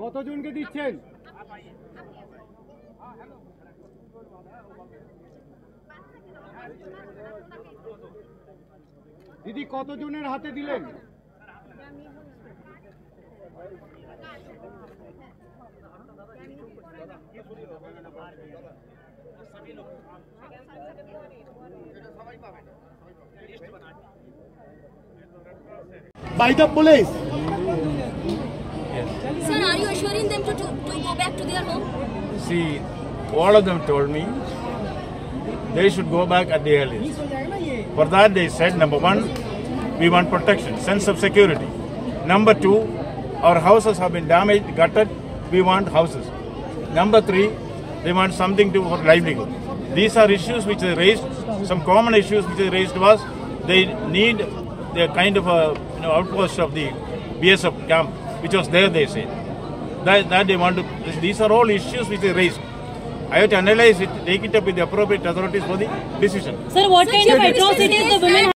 কতজনকে দিচ্ছেন? দিদি কতজনের হাতে দিলেন? By the police. Yes. Sir, are you assuring them to go back to their home? See, all of them told me they should go back at the earliest. For that they said, number one, we want protection, sense of security. Number two, our houses have been damaged, gutted, we want houses. Number three, they want something to for livelihood. These are issues which they raised. Some common issues which they raised was they need the kind of a outpost of the BSF camp, which was there, they say. That they want to. These are all issues which they raised. I have to analyze it, take it up with the appropriate authorities for the decision. Sir, what kind of atrocities the women